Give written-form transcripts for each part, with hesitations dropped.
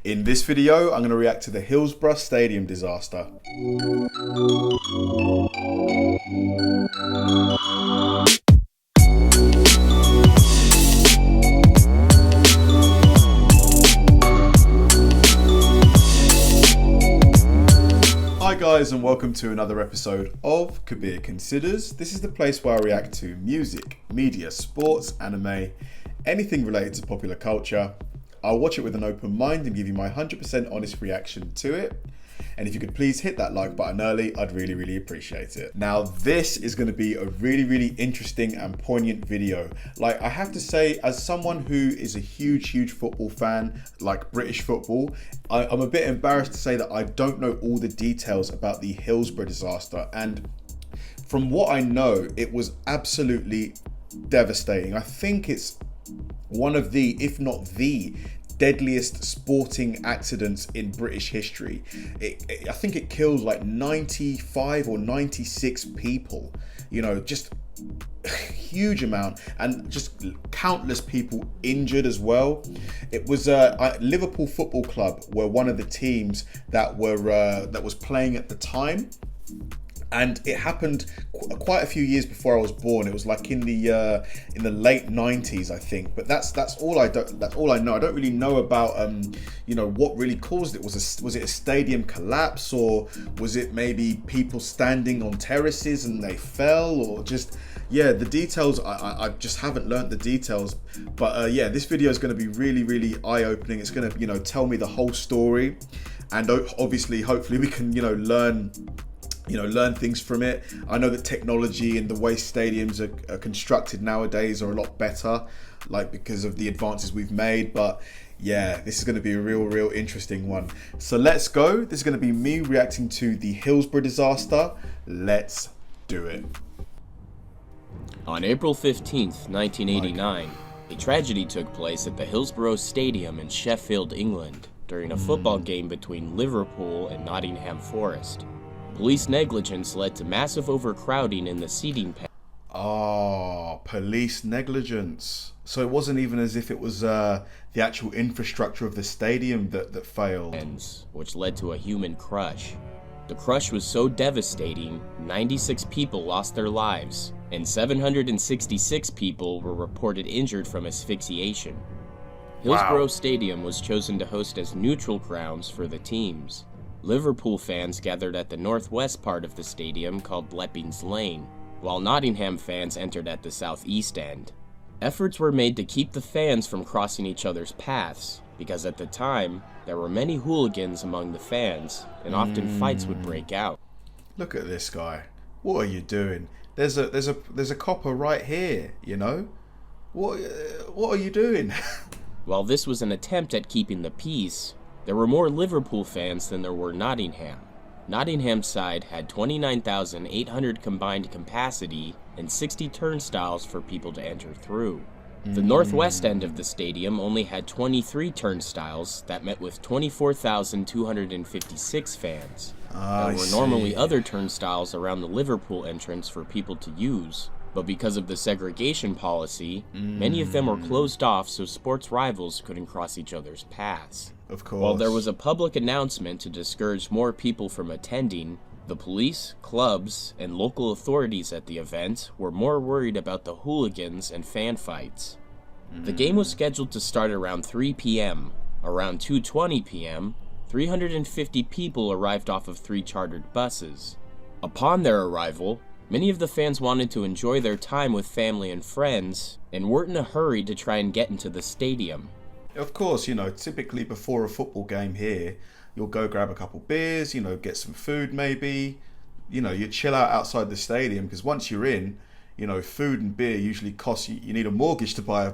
In this video, I'm going to react to the Hillsborough Stadium disaster. Hi guys, and welcome to another episode of Kabir Considers. This is the place where I react to music, media, sports, anime, anything related to popular culture. I'll watch it with an open mind and give you my 100% honest reaction to it. And if you could please hit that like button early, I'd really appreciate it. Now, this is going to be a really interesting and poignant video. Like, I have to say, as someone who is a huge football fan, like British football, I'm a bit embarrassed to say that I don't know all the details about the Hillsborough disaster. And from what I know, it was absolutely devastating. I think it's one of the, if not the deadliest sporting accidents in British history. I think it killed like 95 or 96 people, you know, just huge amount, and just countless people injured as well. It was Liverpool Football Club were one of the teams that was playing at the time. And it happened quite a few years before I was born. It was like in the late 90s, I think. But that's all I know. I don't really know about you know, what really caused it. Was it a stadium collapse, or was it maybe people standing on terraces and they fell, or just, yeah, the details, I just haven't learnt the details. But yeah, this video is going to be really eye-opening. It's going to, you know, tell me the whole story, and obviously, hopefully, we can, you know, learn things from it. I know that technology and the way stadiums are constructed nowadays are a lot better, like, because of the advances we've made. But yeah, this is going to be a real interesting one. So let's go. This is going to be me reacting to the Hillsborough disaster. Let's do it. On April 15th, 1989, a tragedy took place at the Hillsborough Stadium in Sheffield, England, during a football game between Liverpool and Nottingham Forest. Police negligence led to massive overcrowding in the seating pen. Oh, police negligence. So it wasn't even as if it was the actual infrastructure of the stadium that failed. Which led to a human crush. The crush was so devastating, 96 people lost their lives, and 766 people were reported injured from asphyxiation. Hillsborough Stadium was chosen to host as neutral grounds for the teams. Liverpool fans gathered at the northwest part of the stadium called Leppings Lane, while Nottingham fans entered at the southeast end. Efforts were made to keep the fans from crossing each other's paths, because at the time, there were many hooligans among the fans, and often fights would break out. Look at this guy. What are you doing? There's a copper right here, you know? What are you doing? While this was an attempt at keeping the peace, there were more Liverpool fans than there were Nottingham. Nottingham's side had 29,800 combined capacity and 60 turnstiles for people to enter through. The northwest end of the stadium only had 23 turnstiles that met with 24,256 fans. There were normally other turnstiles around the Liverpool entrance for people to use, but because of the segregation policy, many of them were closed off so sports rivals couldn't cross each other's paths. Of course. While there was a public announcement to discourage more people from attending, the police, clubs, and local authorities at the event were more worried about the hooligans and fan fights. The game was scheduled to start around 3 p.m. Around 2:20 p.m., 350 people arrived off of 3 chartered buses. Upon their arrival, many of the fans wanted to enjoy their time with family and friends, and weren't in a hurry to try and get into the stadium. Of course, you know, typically before a football game here, you'll go grab a couple beers, you know, get some food maybe. You know, you chill out outside the stadium, because once you're in, you know, food and beer usually cost you. You need a mortgage to buy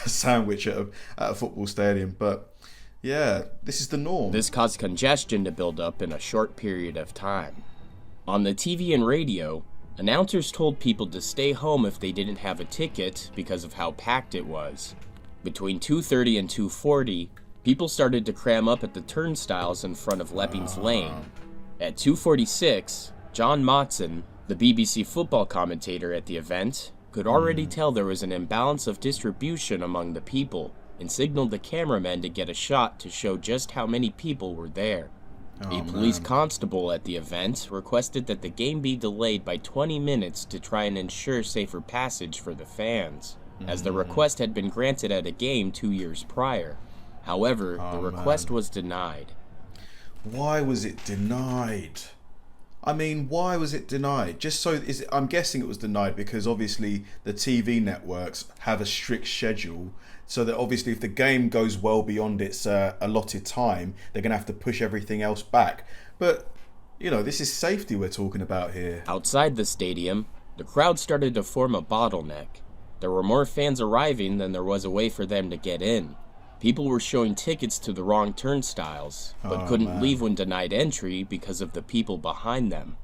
a sandwich at a football stadium. But yeah, this is the norm. This caused congestion to build up in a short period of time. On the TV and radio, announcers told people to stay home if they didn't have a ticket because of how packed it was. Between 2:30 and 2:40, people started to cram up at the turnstiles in front of Leppings Lane. At 2:46, John Motson, the BBC football commentator at the event, could already tell there was an imbalance of distribution among the people. and signaled the cameramen to get a shot to show just how many people were there. Oh, A police man. constable at the event requested that the game be delayed by 20 minutes to try and ensure safer passage for the fans, as the request had been granted at a game 2 years prior. However, the request was denied. Why was it denied? I mean, why was it denied? I'm guessing it was denied because obviously the TV networks have a strict schedule, so that obviously if the game goes well beyond its allotted time, they're going to have to push everything else back. But, you know, this is safety we're talking about here. Outside the stadium, the crowd started to form a bottleneck. There were more fans arriving than there was a way for them to get in. People were showing tickets to the wrong turnstiles, but couldn't leave when denied entry because of the people behind them.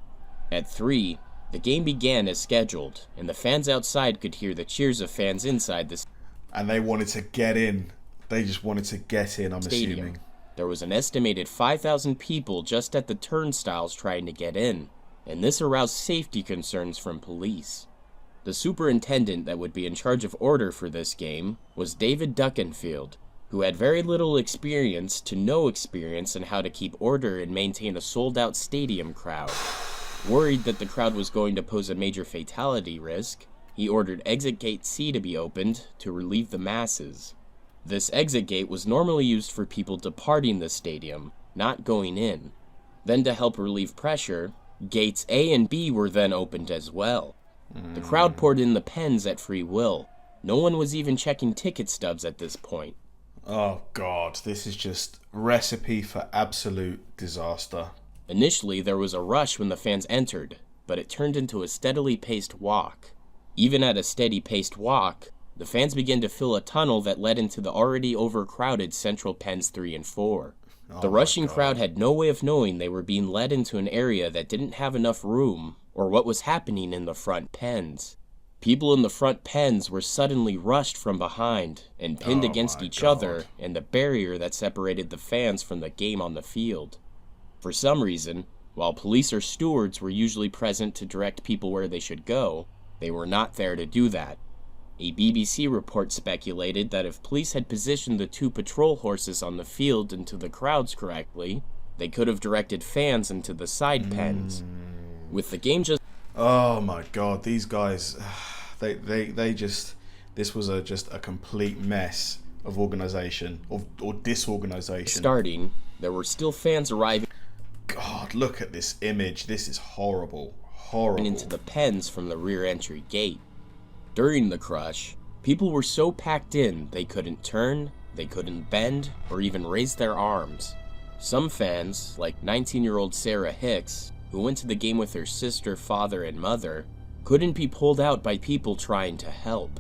At 3, the game began as scheduled, and the fans outside could hear the cheers of fans inside the And they wanted to get in. They just wanted to get in, I'm stadium. assuming. There was an estimated 5,000 people just at the turnstiles trying to get in, and this aroused safety concerns from police. The superintendent that would be in charge of order for this game was David Duckenfield, who had very little experience to no experience in how to keep order and maintain a sold-out stadium crowd. Worried that the crowd was going to pose a major fatality risk, he ordered exit gate C to be opened to relieve the masses. This exit gate was normally used for people departing the stadium, not going in. Then to help relieve pressure, gates A and B were then opened as well. The crowd poured in the pens at free will. No one was even checking ticket stubs at this point. Oh God, this is just recipe for absolute disaster. Initially, there was a rush when the fans entered, but it turned into a steadily paced walk. Even at a steady paced walk, the fans began to fill a tunnel that led into the already overcrowded central pens 3 and 4. The rushing crowd had no way of knowing they were being led into an area that didn't have enough room, or what was happening in the front pens. People in the front pens were suddenly rushed from behind and pinned against each other and the barrier that separated the fans from the game on the field. For some reason, while police or stewards were usually present to direct people where they should go, they were not there to do that. A BBC report speculated that if police had positioned the 2 patrol horses on the field into the crowds correctly, they could have directed fans into the side pens. With the game just Oh my God, these guys, this was just a complete mess of organisation, or disorganisation. starting, there were still fans arriving God, look at this image. This is horrible. Horrible. into the pens from the rear entry gate. During the crush, people were so packed in they couldn't turn, they couldn't bend, or even raise their arms. Some fans, like 19-year-old Sarah Hicks, who went to the game with her sister, father, and mother, couldn't be pulled out by people trying to help.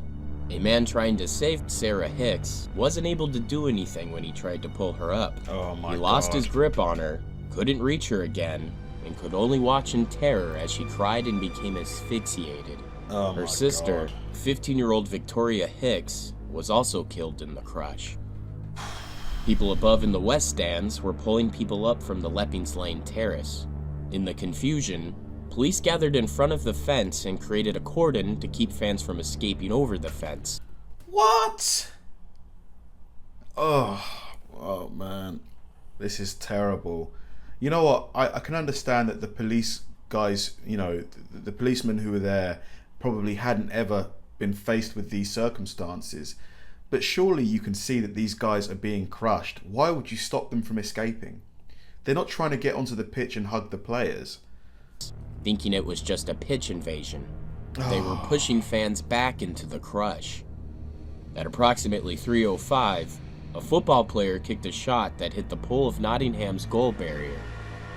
A man trying to save Sarah Hicks wasn't able to do anything when he tried to pull her up. Oh my God. He lost his grip on her, couldn't reach her again, and could only watch in terror as she cried and became asphyxiated. Oh Her my sister, God. 15-year-old Victoria Hicks, was also killed in the crush. People above in the west stands were pulling people up from the Leppings Lane terrace. In the confusion, police gathered in front of the fence and created a cordon to keep fans from escaping over the fence. What? Oh man. This is terrible. You know what? I can understand that the police guys, you know, the policemen who were there probably hadn't ever been faced with these circumstances. But surely you can see that these guys are being crushed. Why would you stop them from escaping? They're not trying to get onto the pitch and hug the players. Thinking it was just a pitch invasion, they were pushing fans back into the crush. At approximately 3:05, a football player kicked a shot that hit the pole of Nottingham's goal barrier.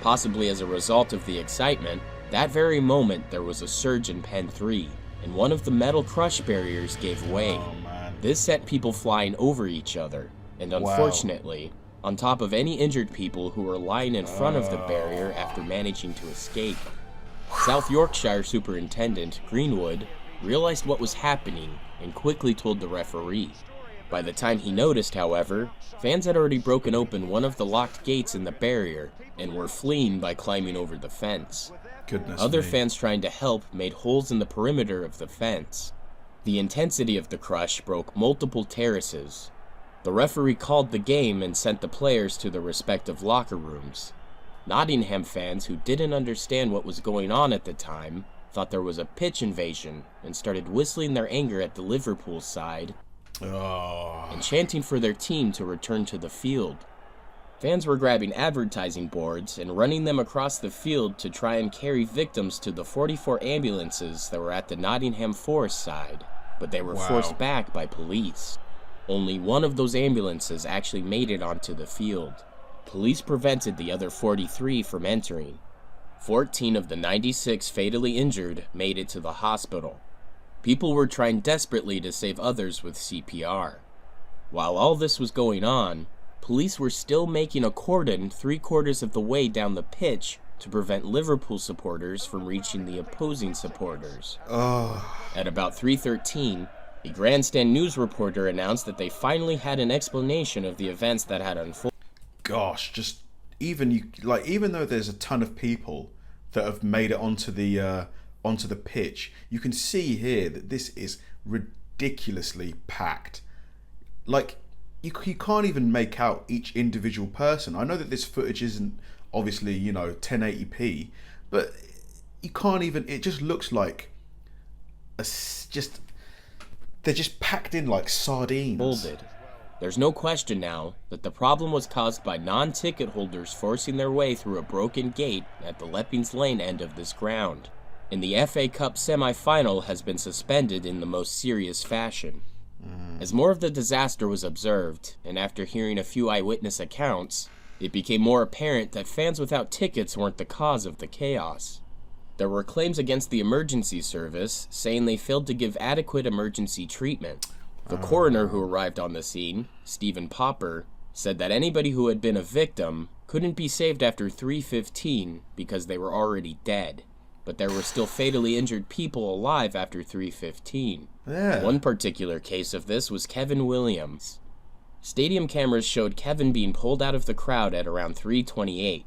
Possibly as a result of the excitement, that very moment there was a surge in Pen 3, and one of the metal crush barriers gave way. Oh man. This sent people flying over each other, and unfortunately, on top of any injured people who were lying in front of the barrier after managing to escape. South Yorkshire Superintendent Greenwood realized what was happening and quickly told the referee. By the time he noticed, however, fans had already broken open one of the locked gates in the barrier and were fleeing by climbing over the fence. Goodness Other me. fans trying to help made holes in the perimeter of the fence. The intensity of the crush broke multiple terraces. The referee called the game and sent the players to their respective locker rooms. Nottingham fans who didn't understand what was going on at the time thought there was a pitch invasion and started whistling their anger at the Liverpool side and chanting for their team to return to the field. Fans were grabbing advertising boards and running them across the field to try and carry victims to the 44 ambulances that were at the Nottingham Forest side, but they were forced back by police. Only one of those ambulances actually made it onto the field. Police prevented the other 43 from entering. 14 of the 96 fatally injured made it to the hospital. People were trying desperately to save others with CPR. While all this was going on, police were still making a cordon 3/4 of the way down the pitch to prevent Liverpool supporters from reaching the opposing supporters. At about 3:13, a grandstand news reporter announced that they finally had an explanation of the events that had unfolded. Gosh, just even though there's a ton of people that have made it onto the pitch, you can see here that this is ridiculously packed. Like, you can't even make out each individual person. I know that this footage isn't obviously 1080p, but you can't even. It just looks like they're just packed in like sardines. There's no question now that the problem was caused by non-ticket holders forcing their way through a broken gate at the Leppings Lane end of this ground. And the FA Cup semi-final has been suspended in the most serious fashion. As more of the disaster was observed, and after hearing a few eyewitness accounts, it became more apparent that fans without tickets weren't the cause of the chaos. There were claims against the emergency service, saying they failed to give adequate emergency treatment. The coroner who arrived on the scene, Stephen Popper, said that anybody who had been a victim couldn't be saved after 3:15 because they were already dead. But there were still fatally injured people alive after 3:15. One particular case of this was Kevin Williams. Stadium cameras showed Kevin being pulled out of the crowd at around 3:28.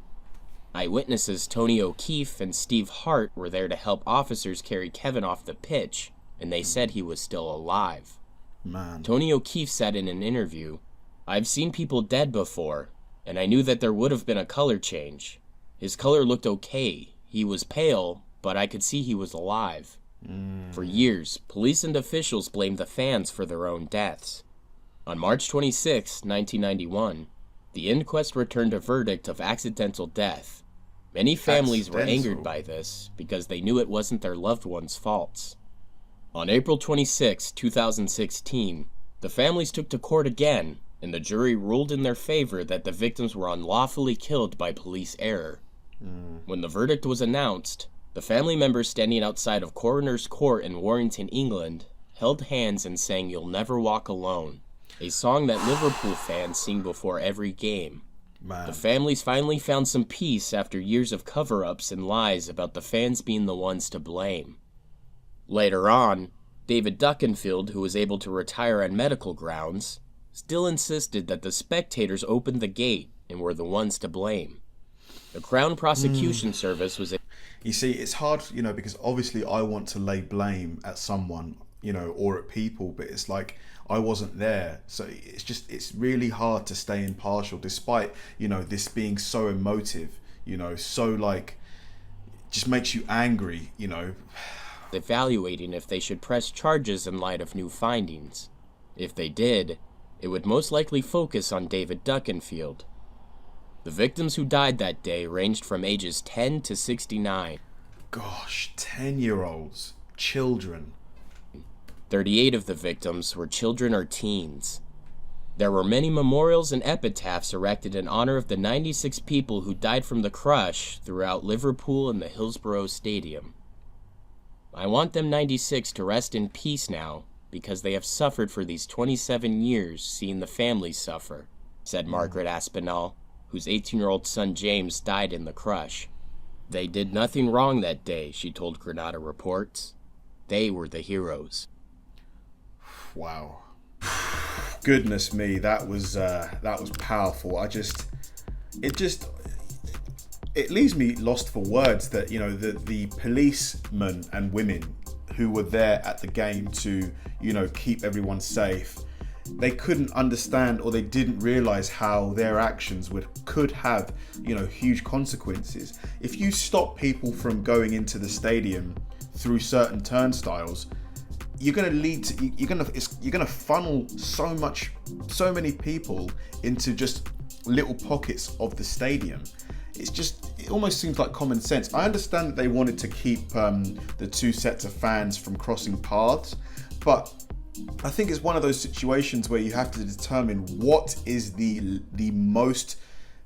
Eyewitnesses Tony O'Keefe and Steve Hart were there to help officers carry Kevin off the pitch, and they said he was still alive. Tony O'Keefe said in an interview, "I've seen people dead before, and I knew that there would have been a color change. His color looked okay. He was pale, but I could see he was alive." For years, police and officials blamed the fans for their own deaths. On March 26, 1991, the inquest returned a verdict of accidental death. Many families were angered by this because they knew it wasn't their loved ones' faults. On April 26, 2016, the families took to court again, and the jury ruled in their favor that the victims were unlawfully killed by police error. When the verdict was announced, the family members standing outside of Coroner's Court in Warrington, England, held hands and sang "You'll Never Walk Alone," a song that Liverpool fans sing before every game. The families finally found some peace after years of cover-ups and lies about the fans being the ones to blame. Later on, David Duckenfield, who was able to retire on medical grounds, still insisted that the spectators opened the gate and were the ones to blame. The Crown Prosecution Service was... You see, it's hard, because obviously I want to lay blame at someone, or at people, but it's like I wasn't there. So it's really hard to stay impartial despite, this being so emotive, so just makes you angry, evaluating if they should press charges in light of new findings. If they did, it would most likely focus on David Duckenfield. The victims who died that day ranged from ages 10 to 69. Gosh, 10-year-olds, children. 38 of the victims were children or teens. There were many memorials and epitaphs erected in honor of the 96 people who died from the crush throughout Liverpool and the Hillsborough Stadium. I want them 96 to rest in peace now, because they have suffered for these 27 years seeing the families suffer, said Margaret Aspinall, whose 18-year-old son James died in the crush. They did nothing wrong that day, she told Granada Reports. They were the heroes. Wow. Goodness me, that was powerful. It leaves me lost for words that, the policemen and women who were there at the game to, keep everyone safe. they couldn't understand, or they didn't realize how their actions could have, huge consequences. If you stop people from going into the stadium through certain turnstiles, you're going to funnel so many people into just little pockets of the stadium. It almost seems like common sense. I understand that they wanted to keep the two sets of fans from crossing paths, but I think it's one of those situations where you have to determine what is the most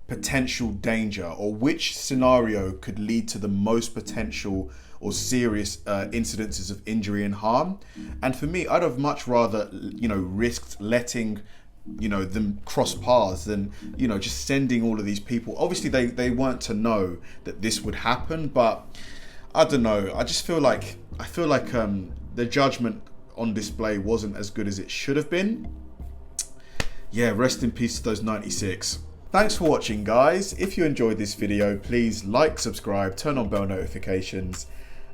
potential danger, or which scenario could lead to the most potential or serious incidences of injury and harm. And for me, I'd have much rather risked letting them cross paths than just sending all of these people. Obviously they weren't to know that this would happen, but I don't know, I feel like the judgment on display wasn't as good as it should have been. Yeah, rest in peace to those 96. Thanks for watching, guys. If you enjoyed this video, please like, subscribe, turn on bell notifications,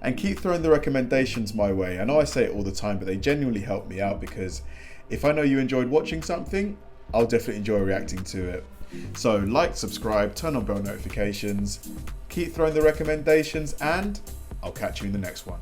and keep throwing the recommendations my way. I know I say it all the time, but they genuinely help me out, because if I know you enjoyed watching something, I'll definitely enjoy reacting to it. So like, subscribe, turn on bell notifications, keep throwing the recommendations, and I'll catch you in the next one.